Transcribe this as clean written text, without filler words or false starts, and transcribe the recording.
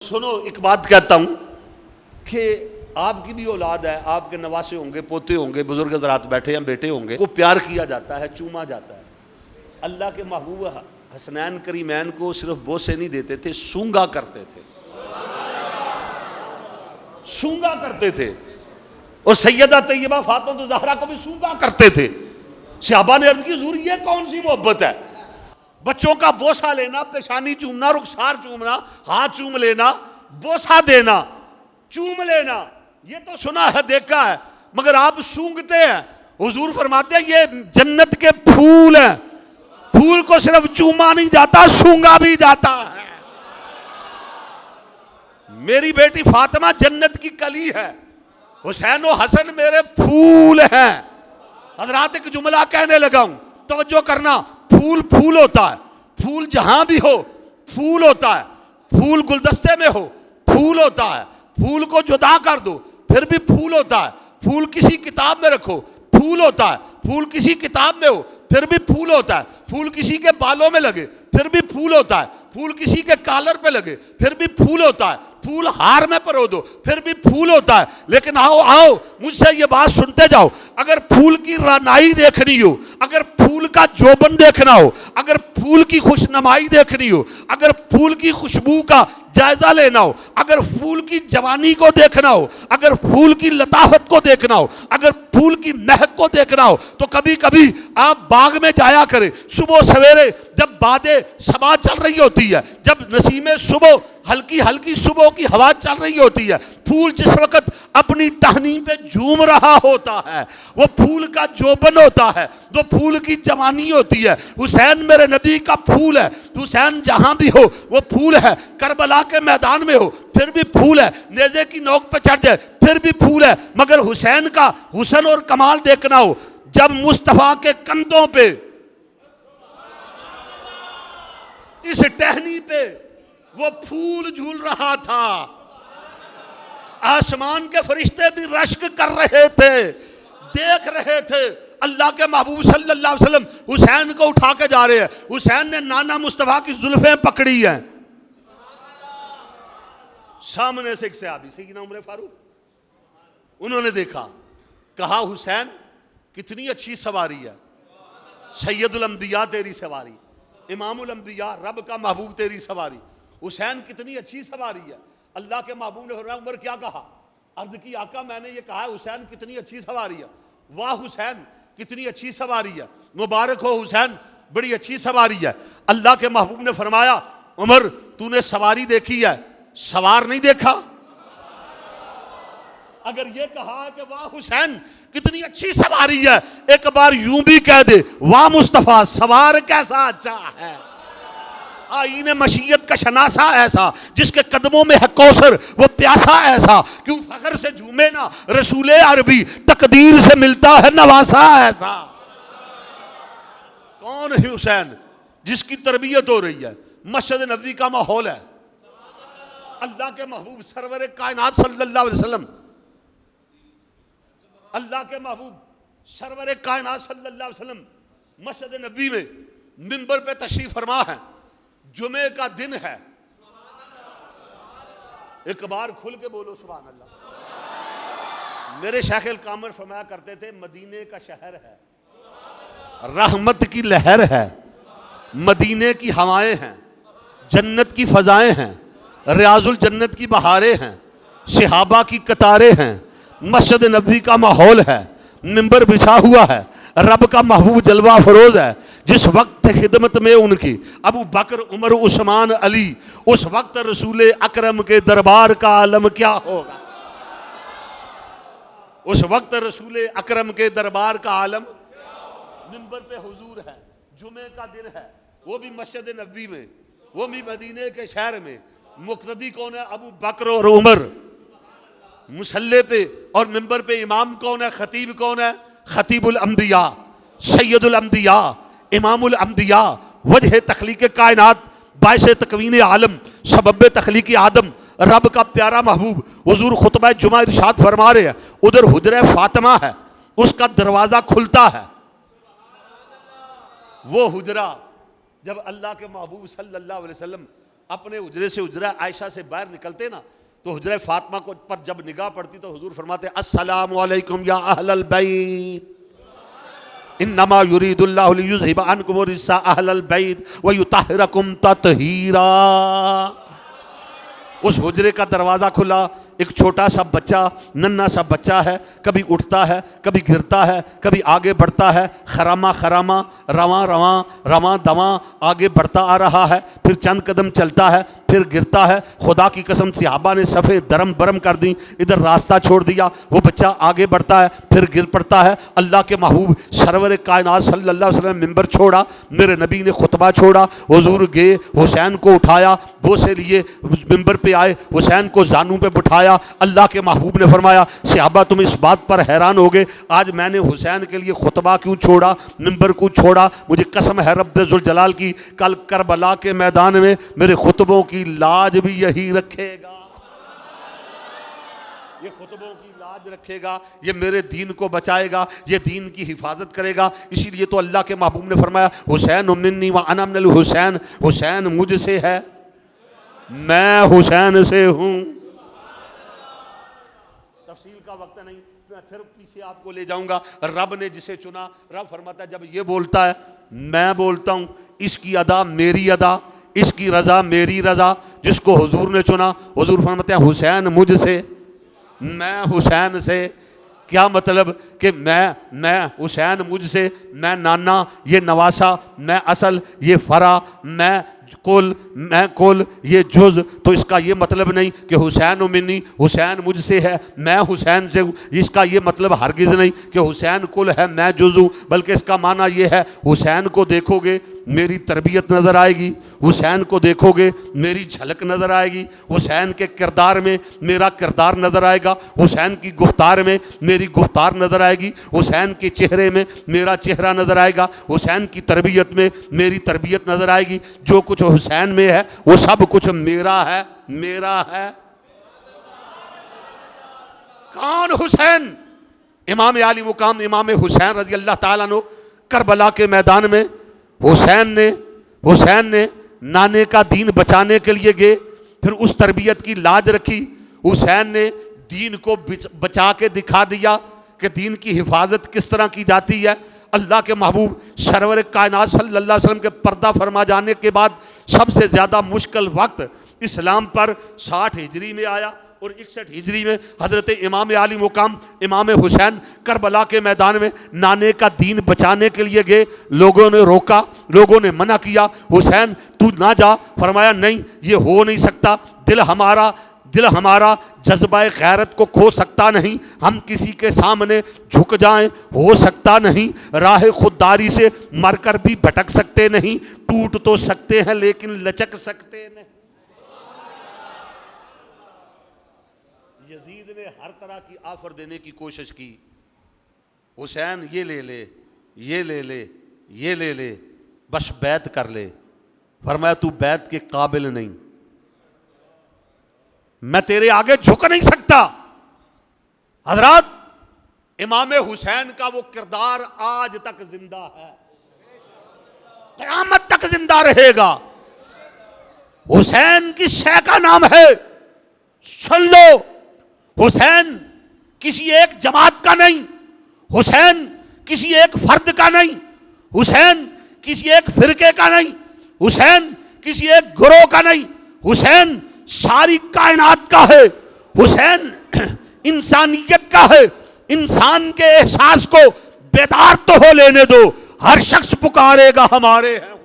सुनो, एक बात कहता हूं कि आपकी भी औलाद है, आपके नवासे होंगे, पोते होंगे, बुजुर्ग हज़रात बैठे हैं, बेटे होंगे, को प्यार किया जाता है, चूमा जाता है। अल्लाह के महबूब हसनैन करीमैन को सिर्फ बोसे नहीं देते थे, सूंगा करते थे, सूंगा करते थे। और सैयदा तैयबा फातिमा ज़हरा को भी सूंगा करते थे। सहाबा ने अर्ज़ की, हुज़ूर ये कौन सी मोहब्बत है? बच्चों का बोसा लेना, पेशानी चूमना, रुखसार चूमना, हाथ चूम लेना, बोसा देना, चूम लेना, ये तो सुना है, देखा है, मगर आप सूंघते हैं। हुजूर फरमाते हैं ये जन्नत के फूल हैं, फूल को सिर्फ चूमा नहीं जाता, सूंघा भी जाता है। मेरी बेटी फातिमा जन्नत की कली है, हुसैन और हसन मेरे फूल हैं। हजरात एक जुमला कहने लगा हूं, तवज्जो करना। फूल फूल होता है, फूल जहां भी हो फूल होता है। फूल गुलदस्ते में हो फूल होता है, फूल को जुदा कर दो फिर भी फूल होता है। फूल किसी किताब में रखो फूल होता है, फूल किसी किताब में हो फिर भी फूल होता है। फूल किसी के बालों में लगे फिर भी फूल होता है, फूल किसी के कॉलर पे लगे फिर भी फूल होता है, फूल हार में परो दो फिर भी फूल होता है। लेकिन आओ आओ मुझसे ये बात सुनते जाओ, अगर फूल की रानाई देखनी हो, अगर फूल का जोबन देखना हो, अगर फूल की खुशनुमाई देखनी हो, अगर फूल की खुशबू का जायजा लेना हो, अगर फूल की जवानी को देखना हो, अगर फूल की लताफत को देखना हो, अगर फूल की महक को देखना हो, तो कभी कभी आप बाग में जाया करें। सुबह सवेरे जब बादे सबा चल रही होती है, जब नसीमे सुबह हल्की हल्की सुबह की हवा चल रही होती है, फूल जिस वक्त अपनी टहनी पे झूम रहा होता है, वो फूल का जोबन होता है, वो फूल की जवानी होती है। हुसैन मेरे नबी का फूल है, हुसैन जहां भी हो वो फूल है। करबला के मैदान में हो फिर भी फूल है, नेज़े की नोक पे चढ़ जाए फिर भी फूल है। मगर हुसैन का हुस्न और कमाल देखना हो, जब मुस्तफा के कंधों पे इस टहनी पे वो फूल झूल रहा था, आसमान के फरिश्ते भी रश्क कर रहे थे, देख रहे थे। अल्लाह के महबूब सल्लल्लाहु अलैहि वसल्लम हुसैन को उठा के जा रहे हैं, हुसैन ने नाना मुस्तफा की जुल्फें पकड़ी हैं। सामने से एक सहाबी सैयदना उमर फारूक, उन्होंने देखा, कहा हुसैन कितनी अच्छी सवारी है, सैयदुल अंबिया तेरी सवारी, इमामुल अंबिया रब का महबूब तेरी सवारी, हुसैन कितनी अच्छी सवारी है। अल्लाह के महबूब ने फरमाया, उमर क्या कहा? अर्ज की, आका मैंने ये कहा हुसैन कितनी अच्छी सवारी है। वाह हुसैन कितनी अच्छी सवारी है, मुबारक हो हुसैन बड़ी अच्छी सवारी है। अल्लाह के महबूब ने फरमाया, उमर तूने सवारी देखी है, सवार नहीं देखा। अगर ये कहा कि वाह हुसैन कितनी अच्छी सवारी है, एक बार यूं भी कह दे, वाह मुस्तफा सवार कैसा अच्छा है। आईने मशीयत का शनासा ऐसा, जिसके कदमों में है कौसर वो प्यासा ऐसा, क्यों फखर से झूमे ना रसूले अरबी, तकदीर से मिलता है नवासा ऐसा। कौन है हुसैन? जिसकी तरबियत हो रही है, मस्जिद नबवी का माहौल है, अल्लाह के महबूब सरवर कायनात सल्लल्लाहु अलैहि वसल्लम, अल्लाह के महबूब सरवर कायनात सल्लल्लाहु अलैहि वसल्लम मस्जिद नबवी में मिंबर पे तशरीफ फरमा है। जुमे का दिन है, एक बार खुल के बोलो सुभान अल्लाह। मेरे शेख अल कामर फरमाया करते थे, मदीने का शहर है, रहमत की लहर है, मदीने की हवाएं हैं, जन्नत की फजाएं हैं, रियाजुल जन्नत की बहारें हैं, सहाबा की कतारें हैं, मस्जिद नबवी का माहौल है, मिंबर बिछा हुआ है, रब का महबूब जलवा फरोज है। जिस वक्त खिदमत में उनकी अबू बकर उमर उस्मान अली, उस वक्त रसूल अकरम के दरबार का आलम क्या होगा। उस वक्त रसूल अकरम के दरबार का आलम, मिंबर पे हुजूर है, जुमे का दिन है, वो भी मस्जिद नबवी में, वो भी मदीने के शहर में। मुक्तदी कौन है? अबू बकर और उमर। मुसल्ले पे और मिंबर पे इमाम कौन है? खतीब कौन है? खतीबुल अंबिया, सैयदुल अंबिया, इमामुल अंबिया, वजह तख्लीक कायनात, बाइस तकवीन आलम, सबब तख्लीक आदम, रब का प्यारा महबूब हुजूर खुतबा जुमा इरशाद फरमा रहे हैं। उधर हुजरा फातिमा है, उसका दरवाजा खुलता है। वो हुजरा जब अल्लाह के महबूब सल्लल्लाहु अलैहि वसल्लम अपने हुजरे से हुजरा आयशा से बाहर निकलते ना, तो हुजरा फातिमा को पर जब निगाह पड़ती तो हुजूर फरमाते अस्सलामु अलैकुम या अहलल बैत इन्नमा युरीदुल्लाहु लियुज़हिबा अन्कुम रिज्सा अहलल बैत व युतहिरकुम तत्हीरा। उस हुजरे का दरवाज़ा खुला, एक छोटा सा बच्चा, नन्हा सा बच्चा है, कभी उठता है, कभी गिरता है, कभी आगे बढ़ता है, खरामा खरामा, रवां रवां, रवां दवां आगे बढ़ता आ रहा है, फिर चंद कदम चलता है, फिर गिरता है। खुदा की कसम सहाबा ने सफ़े दरम बरम कर दी, इधर रास्ता छोड़ दिया, वो बच्चा आगे बढ़ता है, फिर गिर पड़ता है। अल्लाह के महबूब सरवर कायनात सल्लल्लाहु अलैहि वसल्लम ने मिंबर छोड़ा, मेरे नबी ने खुतबा छोड़ा, हुजूर गए, हुसैन को उठाया, वो से लिए मिंबर पे आए, हुसैन को जानू पे बिठाया। अल्लाह के महबूब ने फरमाया सहाबा तुम इस बात पर हैरान हो गए, आज मैंने हुसैन के लिए खुतबा क्यों छोड़ा, मिंबर क्यों छोड़ा? मुझे कसम है रब्बे जुल जलाल की, कल करबला के मैदान में मेरे खुतबों की लाज भी यही रखेगा, ये खुतबों की लाज रखेगा, ये मेरे दीन को बचाएगा, ये दीन की हिफाजत करेगा। इसीलिए तो अल्लाह के महबूब ने फरमाया हुसैन मिन्नी व अना मिनल हुसैन, हुसैन मुझसे है, मैं हुसैन से हूं। तफसील का वक्त नहीं, मैं फिर पीछे आपको ले जाऊंगा। रब ने जिसे चुना, रब फरमाता है जब ये बोलता है मैं बोलता हूं, इसकी अदा मेरी अदा, इसकी रजा मेरी रजा। जिसको हुजूर ने चुना, हुजूर फरमाते हैं हुसैन मुझसे, मैं हुसैन से। क्या मतलब कि मैं हुसैन मुझसे, मैं नाना ये नवासा, मैं असल ये फरा, मैं कुल ये जुज। तो इसका ये मतलब नहीं कि हुसैन मिन्नी, हुसैन मुझसे है, मैं हुसैन से हूँ। इसका ये मतलब हरगिज़ नहीं कि हुसैन कुल है मैं जुज हूँ, बल्कि इसका माना ये है हुसैन को देखोगे मेरी तरबियत नज़र आएगी, हुसैन को देखोगे मेरी झलक नज़र आएगी, हुसैन के किरदार में मेरा किरदार नज़र आएगा, हुसैन की गुफ्तार में मेरी गुफ्तार नज़र आएगी, हुसैन के चेहरे में मेरा चेहरा नज़र आएगा, हुसैन की तरबियत में मेरी तरबियत नज़र आएगी। जो कुछ हुसैन में है वो सब कुछ मेरा है, मेरा है। कौन हुसैन? इमाम आली मुकाम इमाम हुसैन रज़ी अल्लाह ताला अन्हु करबला के मैदान में हुसैन ने नाने का दीन बचाने के लिए गए, फिर उस तरबियत की लाज रखी। हुसैन ने दीन को बचा के दिखा दिया कि दीन की हिफाजत किस तरह की जाती है। अल्लाह के महबूब सरवर कायनात सल्लल्लाहु अलैहि वसल्लम के पर्दा फरमा जाने के बाद सबसे ज़्यादा मुश्किल वक्त इस्लाम पर 60 हिजरी में आया और 61 हिजरी में हज़रत इमाम आली मुकाम इमाम हुसैन करबला के मैदान में नाने का दीन बचाने के लिए गए। लोगों ने रोका, लोगों ने मना किया, हुसैन तू ना जा। फरमाया नहीं, ये हो नहीं सकता, दिल हमारा जज्बा गैरत को खो सकता नहीं, हम किसी के सामने झुक जाएं हो सकता नहीं, राह खुददारी से मरकर भी भटक सकते नहीं, टूट तो सकते हैं लेकिन लचक सकते नहीं। यजीद ने हर तरह की ऑफर देने की कोशिश की, हुसैन ये ले ले, ये ले ले, ये ले ले, बस बैत कर ले। फरमाया तू बैत के काबिल नहीं, मैं तेरे आगे झुक नहीं सकता। हजरत इमाम हुसैन का वो किरदार आज तक जिंदा है, क़यामत तक जिंदा रहेगा। हुसैन की शय का नाम है, सुन लो, हुसैन किसी एक जमात का नहीं, हुसैन किसी एक फर्द का नहीं, हुसैन किसी एक फिरके का नहीं, हुसैन किसी एक गुरोह का नहीं, हुसैन सारी कायनात का है। हुसैन इंसानियत का है। इंसान के एहसास को बेदार तो हो लेने दो, हर शख्स पुकारेगा हमारे हैं।